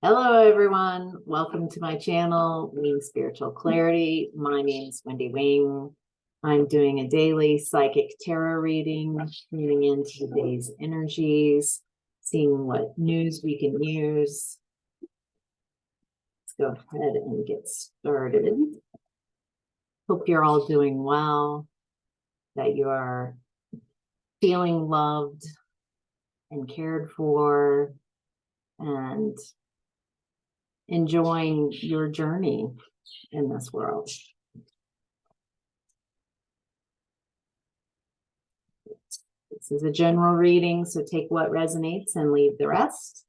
Hello, everyone. Welcome to my channel, Wing Spiritual Clarity. My name is Wendy Wing. I'm doing a daily psychic tarot reading, tuning into today's energies, seeing what news we can use. Let's go ahead and get started. Hope you're all doing well, that you are feeling loved and cared for, and enjoying your journey in this world. This is a general reading, so take what resonates and leave the rest.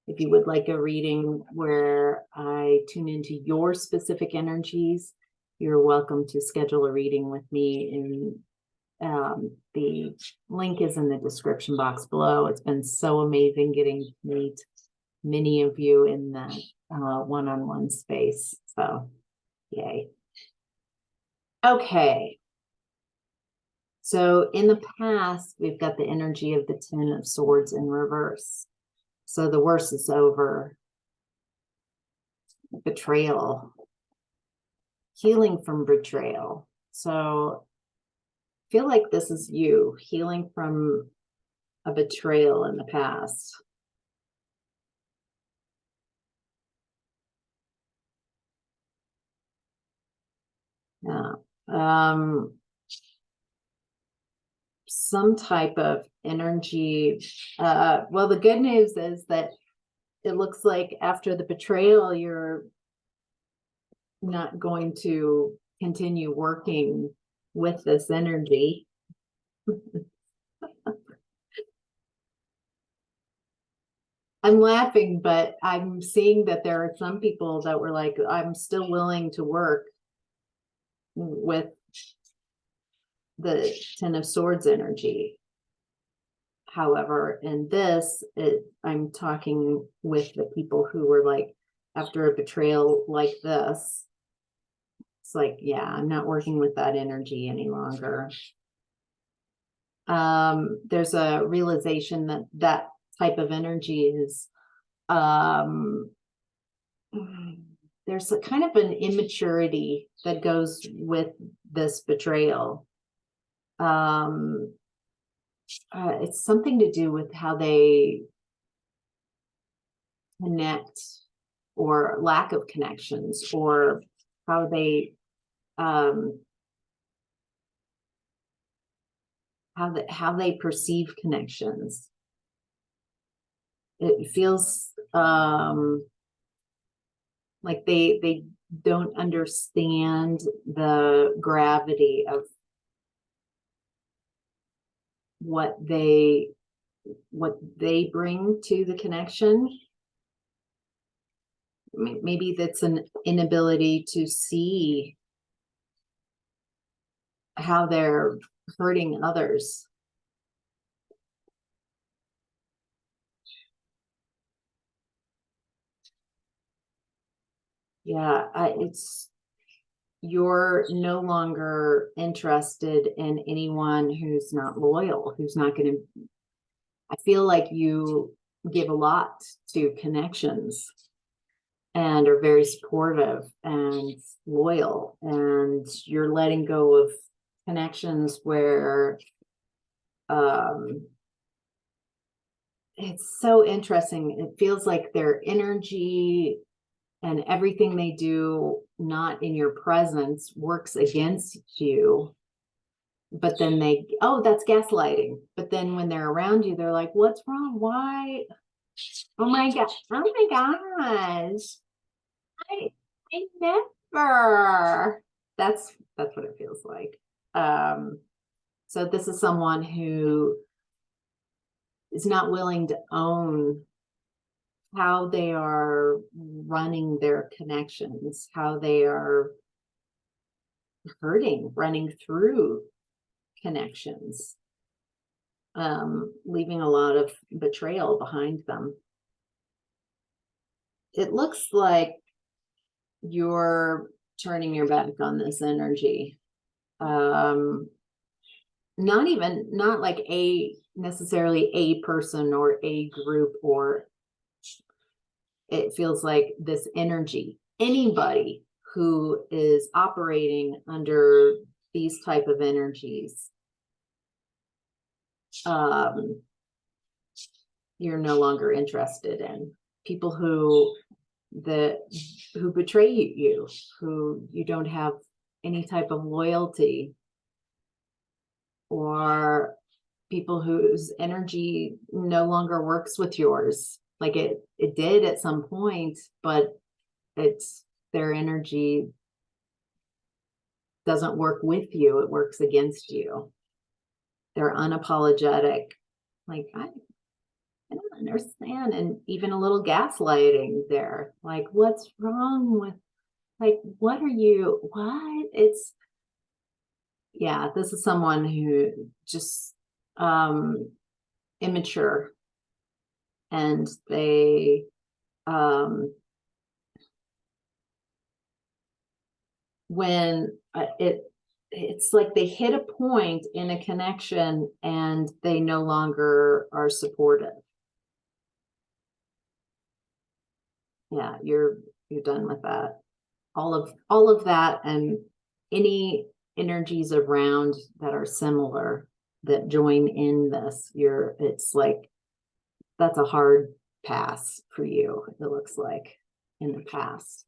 If you would like a reading where I tune into your specific energies, you're welcome to schedule a reading with me. The link is in the description box below. It's been so amazing getting to meet many of you in that one-on-one space. So, yay. Okay. So in the past, we've got the energy of the Ten of Swords in reverse. So the worst is over. Betrayal. Healing from betrayal. So I feel like this is you healing from a betrayal in the past. Yeah. Some type of energy. Well, the good news is that it looks like after the betrayal, you're not going to continue working with this energy. I'm laughing, but I'm seeing that there are some people that were like, I'm still willing to work with the Ten of Swords energy. However, in this, I'm talking with the people who were like, after a betrayal like this, it's like, yeah, I'm not working with that energy any longer. There's a realization that that type of energy is, there's a kind of an immaturity that goes with this betrayal. It's something to do with how they connect, or lack of connections, or how they how they perceive connections. It feels like they don't understand the gravity of what they bring to the connection. Maybe that's an inability to see how they're hurting others. Yeah, it's, you're no longer interested in anyone who's not loyal, who's not going to, I feel like you give a lot to connections and are very supportive and loyal, and you're letting go of connections where it's so interesting. It feels like their energy and everything they do not in your presence works against you. But then they, oh, that's gaslighting. But then when they're around you, they're like, what's wrong? Why? Oh my gosh. Oh my gosh. I never. That's what it feels like. So this is someone who is not willing to own how they are running their connections, how they are hurting, running through connections, leaving a lot of betrayal behind them. It looks like you're turning your back on this energy. Not like necessarily a person or a group or it feels like this energy, anybody who is operating under these type of energies, you're no longer interested in. People who betray you, who you don't have any type of loyalty, or people whose energy no longer works with yours. Like it did at some point, but it's their energy doesn't work with you, it works against you. They're unapologetic. Like, I don't understand. And even a little gaslighting there. Like, what's wrong with, like, what? It's, yeah, this is someone who just immature, and they when it's like they hit a point in a connection and they no longer are supportive. Yeah, you're done with that. All of that, and any energies around that are similar that join in this, it's like that's a hard pass for you, it looks like, in the past.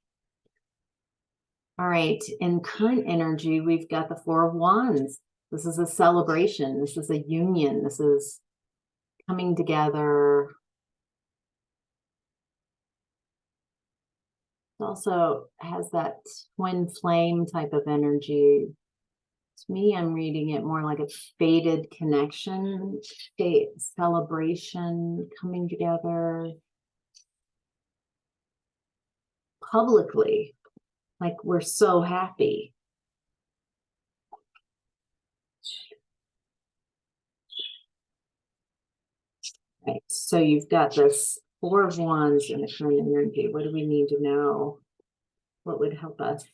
All right, in current energy, we've got the Four of Wands. This is a celebration. This is a union. This is coming together. It also has that twin flame type of energy. To me, I'm reading it more like a fated connection, celebration, coming together publicly. Like, we're so happy. Right, so you've got this Four of Wands in the current energy. What do we need to know? What would help us?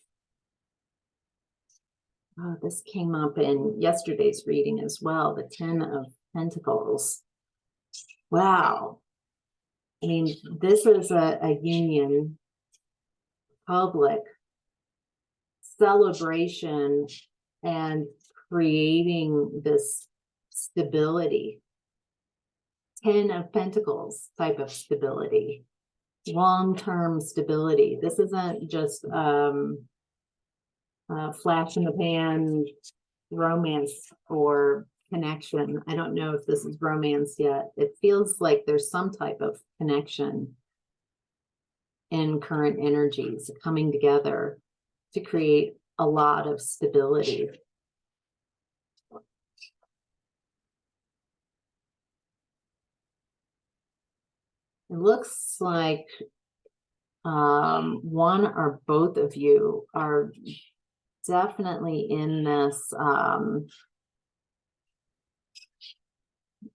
Oh, this came up in yesterday's reading as well, the Ten of Pentacles. Wow. I mean, this is a union, public celebration, and creating this stability. Ten of Pentacles type of stability, long-term stability. This isn't just flash in the pan romance or connection. I don't know if this is romance yet. It feels like there's some type of connection in current energies coming together to create a lot of stability. It looks like one or both of you are definitely in this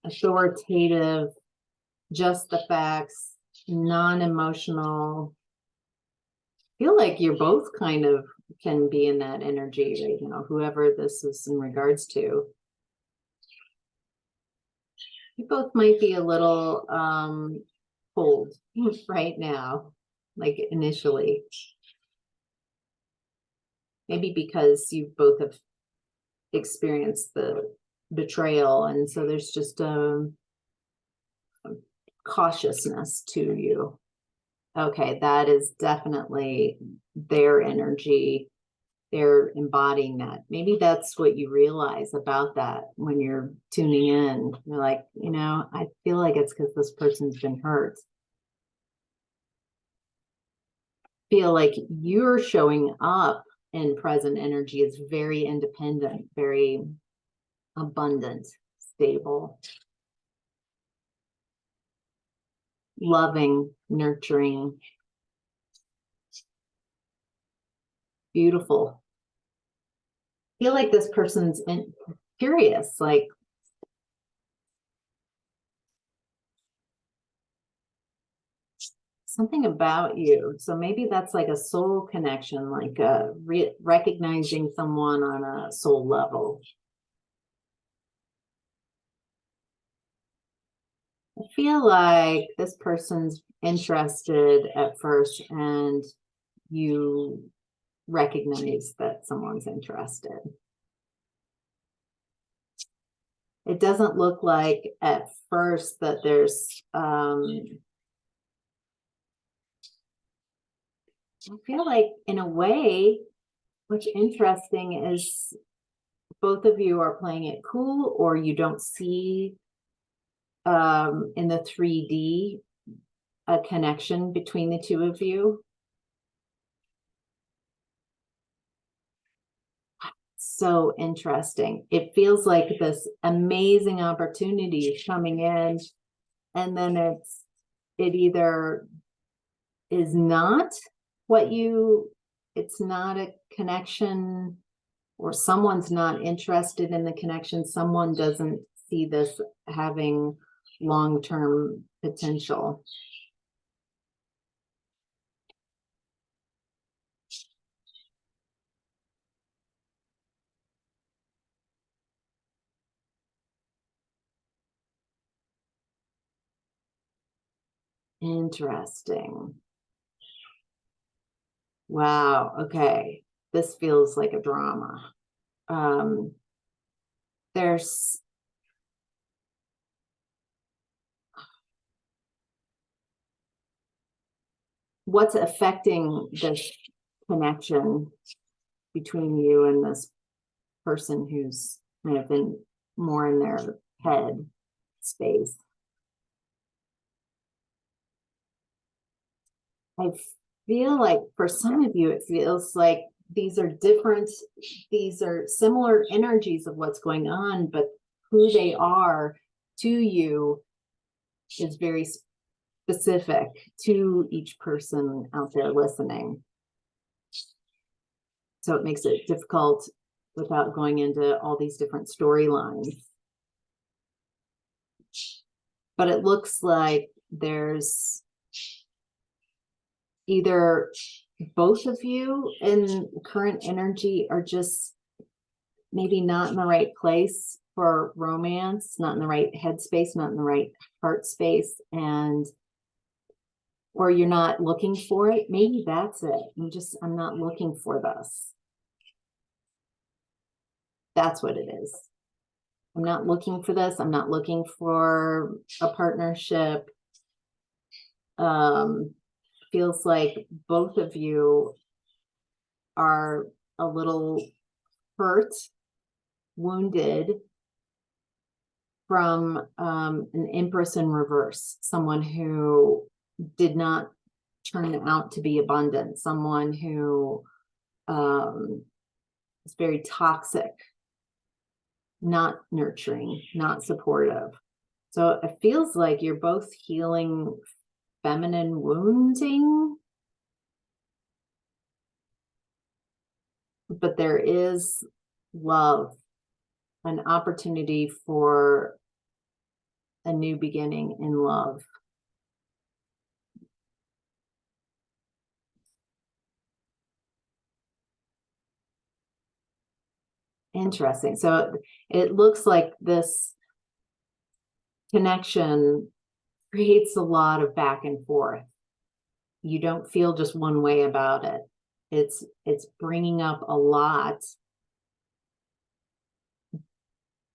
authoritative, just the facts, non-emotional. I feel like you're both kind of can be in that energy right now, whoever this is in regards to. You both might be a little cold right now, like initially. Maybe because you both have experienced the betrayal, and so there's just a cautiousness to you. Okay, that is definitely their energy. They're embodying that. Maybe that's what you realize about that when you're tuning in. You're like, I feel like it's because this person's been hurt. Feel like you're showing up in present energy is very independent, very abundant, stable, loving, nurturing, beautiful. Feel like this person's curious, like something about you. So maybe that's like a soul connection, like recognizing someone on a soul level. I feel like this person's interested at first and you recognize that someone's interested. It doesn't look like at first that there's, I feel like in a way, what's interesting is both of you are playing it cool, or you don't see in the 3D a connection between the two of you. So interesting. It feels like this amazing opportunity is coming in, and then it either is not what you, it's not a connection, or someone's not interested in the connection. Someone doesn't see this having long-term potential. Interesting. Wow. Okay. This feels like a drama. There's what's affecting this connection between you and this person who's kind of been more in their head space. I feel like for some of you, it feels like these are different, these are similar energies of what's going on, but who they are to you is very specific to each person out there listening. So it makes it difficult without going into all these different storylines. But it looks like there's either both of you in current energy are just maybe not in the right place for romance, not in the right headspace, not in the right heart space, and or you're not looking for it. Maybe that's it. I'm not looking for this. That's what it is. I'm not looking for this. I'm not looking for a partnership. Feels like both of you are a little hurt, wounded from an Empress in reverse, someone who did not turn out to be abundant, someone who is very toxic, not nurturing, not supportive. So it feels like you're both healing feminine wounding, but there is love, an opportunity for a new beginning in love. Interesting. So it looks like this connection creates a lot of back and forth. You don't feel just one way about it. It's bringing up a lot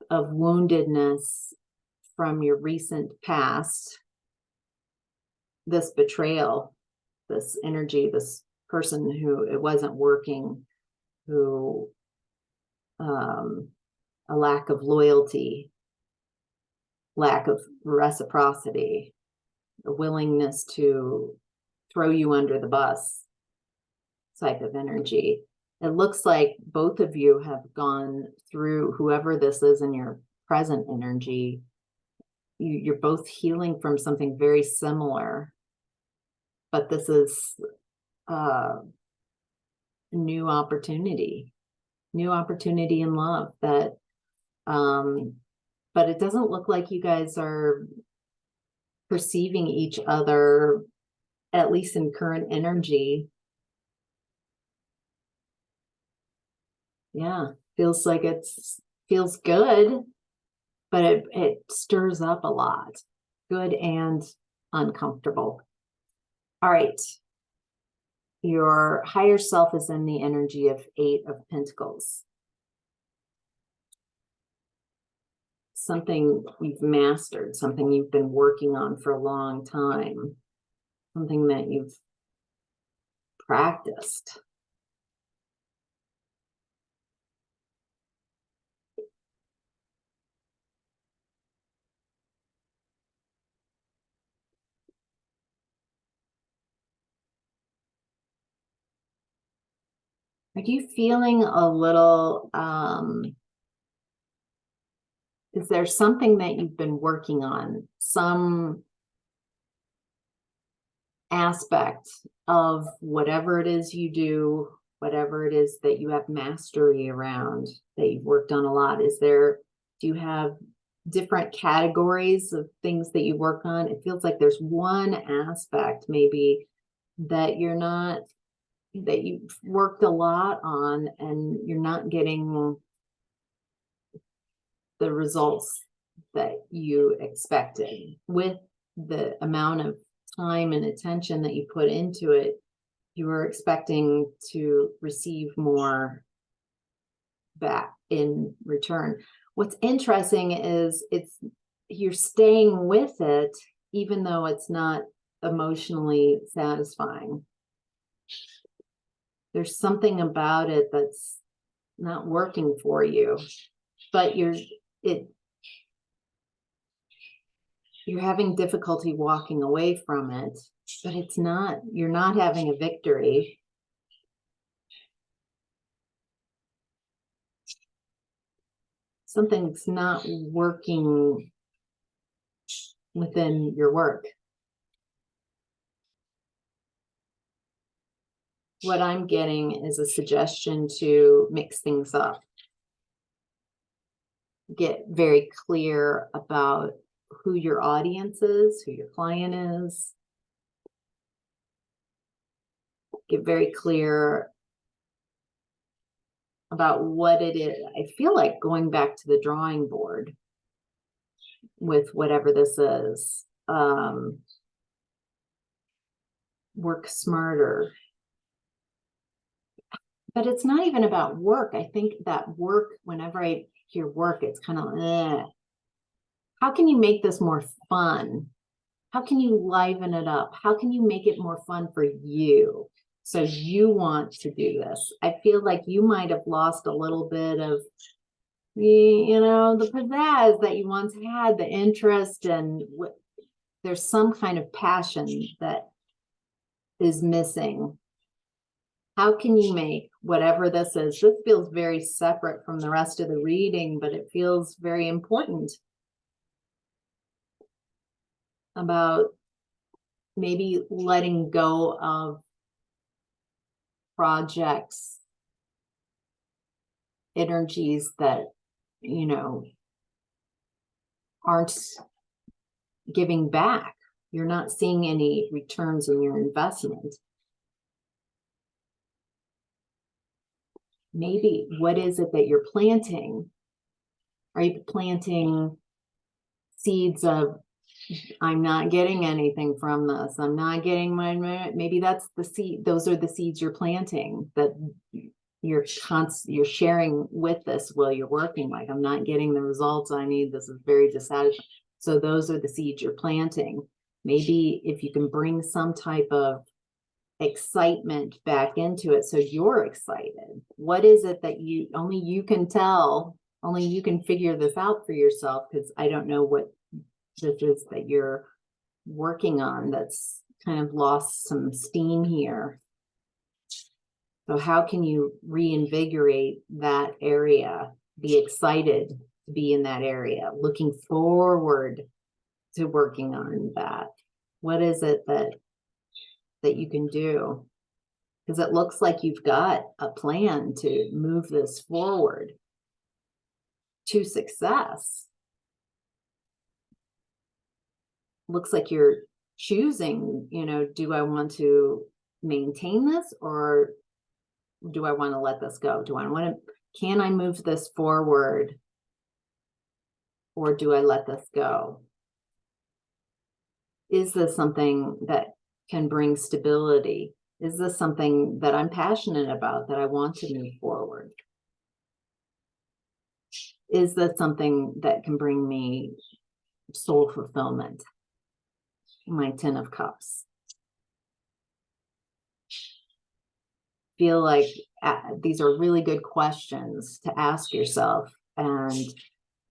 of woundedness from your recent past, this betrayal, this energy, this person who it wasn't working, who a lack of loyalty, lack of reciprocity, a willingness to throw you under the bus type of energy. It looks like both of you have gone through, whoever this is in your present energy, you're both healing from something very similar, but this is a new opportunity in love that, but it doesn't look like you guys are perceiving each other, at least in current energy. Yeah, feels like feels good, but it stirs up a lot. good and uncomfortable. All right. Your higher self is in the energy of 8 of Pentacles. Something you've mastered, something you've been working on for a long time, something that you've practiced. Are you feeling a little, is there something that you've been working on, some aspect of whatever it is you do, whatever it is that you have mastery around, that you've worked on a lot? Do you have different categories of things that you work on? It feels like there's one aspect maybe that that you've worked a lot on and you're not getting the results that you expected. With the amount of time and attention that you put into it, you were expecting to receive more back in return. What's interesting is you're staying with it even though it's not emotionally satisfying. There's something about it that's not working for you, but you're having difficulty walking away from it, but you're not having a victory. Something's not working within your work. What I'm getting is a suggestion to mix things up. Get very clear about who your audience is, who your client is. Get very clear about what it is. I feel like going back to the drawing board with whatever this is. Work smarter. But it's not even about work. I think that work, whenever I hear work, it's kind of, how can you make this more fun? How can you liven it up? How can you make it more fun for you? So you want to do this. I feel like you might have lost a little bit of, the pizzazz that you once had, the interest, and there's some kind of passion that is missing. How can you make whatever this is? This feels very separate from the rest of the reading, but it feels very important about maybe letting go of projects, energies that, aren't giving back. You're not seeing any returns in your investment. Maybe what is it that you're planting? Are you planting seeds of, I'm not getting anything from this, I'm not getting maybe that's the seed, those are the seeds you're planting, that you're sharing with this while you're working, like, I'm not getting the results I need, this is very dissatisfying. So those are the seeds you're planting. Maybe if you can bring some type of excitement back into it, so you're excited. What is it that only you can tell, only you can figure this out for yourself, because I don't know what this is that you're working on that's kind of lost some steam here. So how can you reinvigorate that area? Be excited to be in that area, looking forward to working on that. What is it that you can do? Because it looks like you've got a plan to move this forward to success. Looks like you're choosing, do I want to maintain this, or do I want to let this go? Can I move this forward, or do I let this go? is this something that can bring stability? Is this something that I'm passionate about, that I want to move forward? Is this something that can bring me soul fulfillment? My 10 of Cups. Feel like these are really good questions to ask yourself and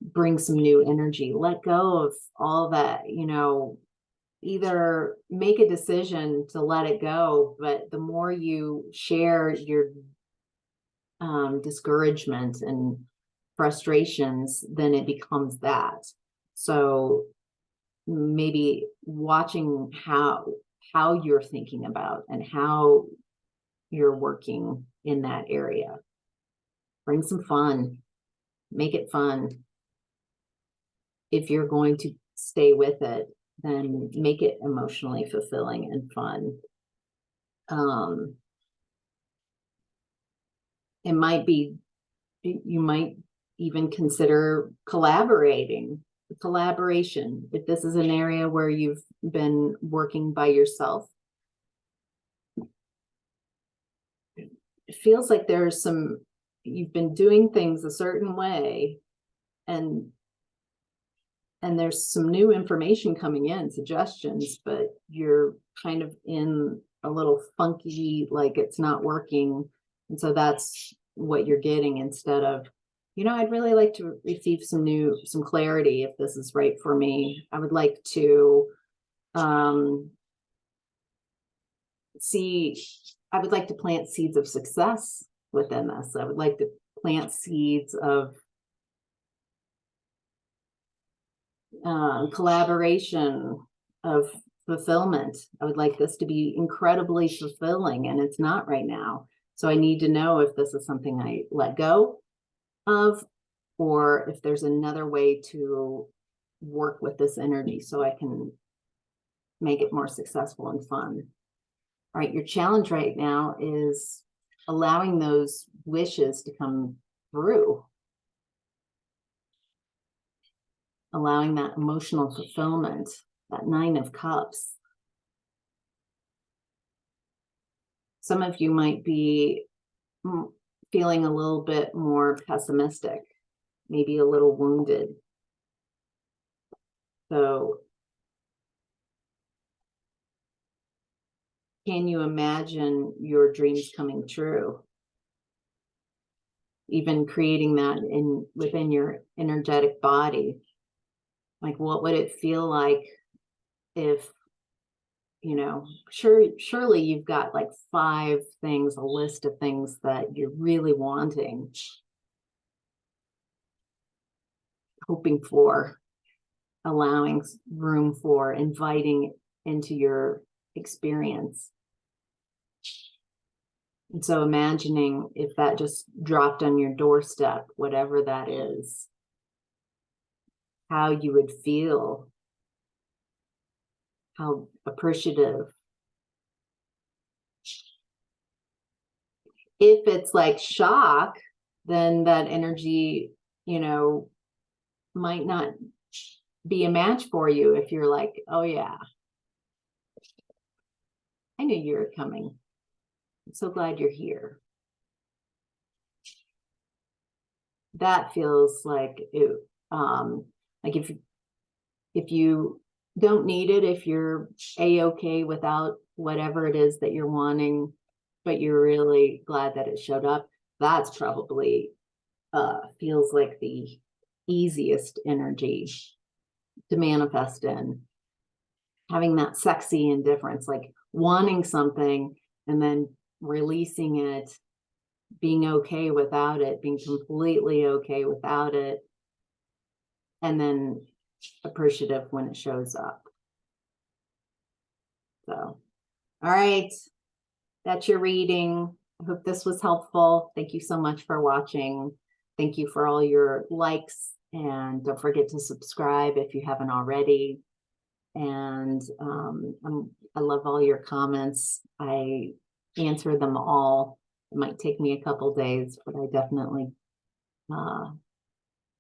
bring some new energy. Let go of all that, either make a decision to let it go, but the more you share your discouragement and frustrations, then it becomes that. So maybe watching how you're thinking about and how you're working in that area. Bring some fun, make it fun. If you're going to stay with it, then make it emotionally fulfilling and fun. It might be, you might even consider collaboration. If this is an area where you've been working by yourself, it feels like there's you've been doing things a certain way, and there's some new information coming in, suggestions, but you're kind of in a little funky, like it's not working. And so that's what you're getting, instead of, I'd really like to receive some clarity if this is right for me. I would like to plant seeds of success within this. I would like to plant seeds of collaboration, of fulfillment. I would like this to be incredibly fulfilling, and it's not right now. So I need to know if this is something I let go of, or if there's another way to work with this energy so I can make it more successful and fun. All right, your challenge right now is allowing those wishes to come through. Allowing that emotional fulfillment, that 9 of Cups. Some of you might be feeling a little bit more pessimistic, maybe a little wounded. So can you imagine your dreams coming true? Even creating that within your energetic body. Like, what would it feel like if, surely you've got like 5 things, a list of things that you're really wanting, hoping for, allowing room for, inviting into your experience. And so imagining if that just dropped on your doorstep, whatever that is, how you would feel, how appreciative. If it's like shock, then that energy, might not be a match for you. If you're like, oh yeah, I knew you were coming. I'm so glad you're here. That feels like it, like if you don't need it, if you're a-okay without whatever it is that you're wanting, but you're really glad that it showed up, that's probably feels like the easiest energy to manifest in. Having that sexy indifference, like wanting something and then releasing it, being okay without it, being completely okay without it, and then appreciative when it shows up. So, all right, that's your reading. I hope this was helpful. Thank you so much for watching. Thank you for all your likes, and don't forget to subscribe if you haven't already. And I love all your comments. I answer them all. It might take me a couple days, but I definitely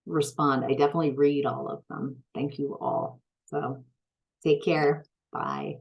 respond. I definitely read all of them. Thank you all. So take care. Bye.